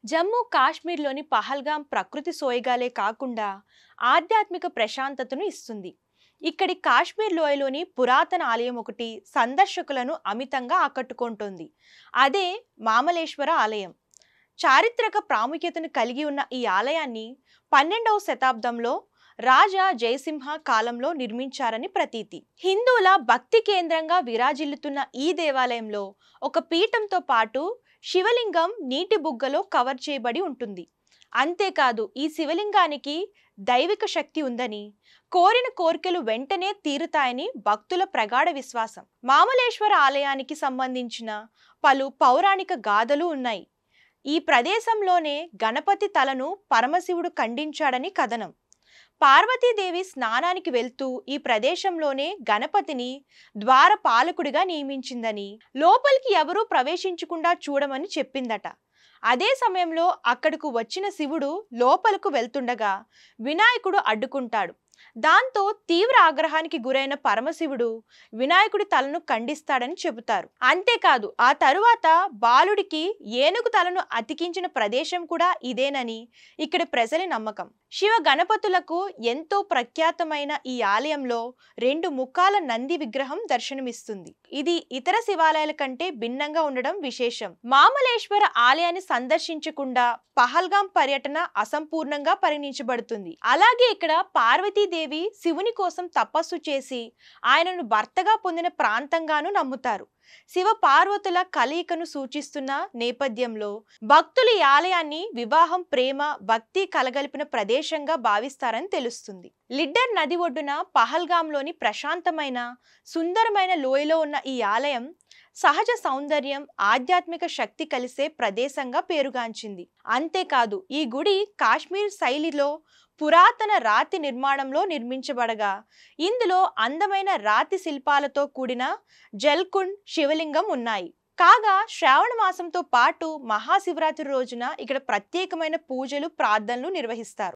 జమ్మూ కాశ్మీర్లోని పహల్గాం ప్రకృతి సోయగాలే కాకుండా ఆధ్యాత్మిక ప్రశాంతతను ఇస్తుంది. ఇక్కడి కాశ్మీర్ లోయలోని పురాతన ఆలయం ఒకటి సందర్శకులను అమితంగా ఆకట్టుకుంటోంది. అదే మామలేశ్వర ఆలయం. చారిత్రక ప్రాముఖ్యతను కలిగి ఉన్న ఈ ఆలయాన్ని 12వ శతాబ్దంలో రాజా జయసింహ కాలంలో నిర్మించారని ప్రతీతి. హిందువుల భక్తి కేంద్రంగా విరాజిల్లుతున్న ఈ దేవాలయంలో ఒక పీఠంతో పాటు శివలింగం నీటి బుగ్గలో కవర్ చేయబడి ఉంటుంది. అంతేకాదు ఈ శివలింగానికి దైవిక శక్తి ఉందని, కోరిన కోరికలు వెంటనే తీరుతాయని భక్తుల ప్రగాఢ విశ్వాసం. మామలేశ్వర ఆలయానికి సంబంధించిన పలు పౌరాణిక గాథలు ఉన్నాయి. ఈ ప్రదేశంలోనే గణపతి తలను పరమశివుడు ఖండించాడని కథనం. పార్వతీదేవి స్నానానికి వెళ్తూ ఈ ప్రదేశంలోనే గణపతిని ద్వారపాలకుడిగా నియమించిందని, లోపలికి ఎవరూ ప్రవేశించకుండా చూడమని చెప్పిందట. అదే సమయంలో అక్కడకు వచ్చిన శివుడు లోపలకు వెళ్తుండగా వినాయకుడు అడ్డుకుంటాడు. దాంతో తీవ్ర ఆగ్రహానికి గురైన పరమశివుడు వినాయకుడి తలను ఖండిస్తాడని చెబుతారు. అంతేకాదు ఆ తరువాత బాలుడికి ఏనుగు తలను అతికించిన ప్రదేశం కూడా ఇదేనని ఇక్కడి ప్రజల నమ్మకం. శివ గణపతులకు ఎంతో ప్రఖ్యాతమైన ఈ ఆలయంలో 2 ముఖాల నంది విగ్రహం దర్శనమిస్తుంది. ఇది ఇతర శివాలయాల కంటే భిన్నంగా ఉండడం విశేషం. మామలేశ్వర ఆలయాన్ని సందర్శించకుండా పహల్గాం పర్యటన అసంపూర్ణంగా పరిగణించబడుతుంది. అలాగే ఇక్కడ పార్వతీదేవి శివుని కోసం తపస్సు చేసి ఆయనను భర్తగా పొందిన ప్రాంతంగాను నమ్ముతారు. శివ పార్వతుల కలయికను సూచిస్తున్న నేపథ్యంలో భక్తులు ఈ ఆలయాన్ని వివాహం, ప్రేమ, భక్తి కలగలిపిన ప్రదేశంగా భావిస్తారని తెలుస్తుంది. లిడ్డర్ నది ఒడ్డున పహల్గాంలోని ప్రశాంతమైన, సుందరమైన లోయలో ఉన్న ఈ ఆలయం సహజ సౌందర్యం, ఆధ్యాత్మిక శక్తి కలిసే ప్రదేశంగా పేరుగాంచింది. అంతేకాదు ఈ గుడి కాశ్మీర్ శైలిలో పురాతన రాతి నిర్మాణంలో నిర్మించబడగా ఇందులో అందమైన రాతి శిల్పాలతో కూడిన జల్కుండ్ శివలింగం ఉన్నాయి. కాగా శ్రావణ మాసంతో పాటు మహాశివరాత్రి రోజున ఇక్కడ ప్రత్యేకమైన పూజలు, ప్రార్థనలు నిర్వహిస్తారు.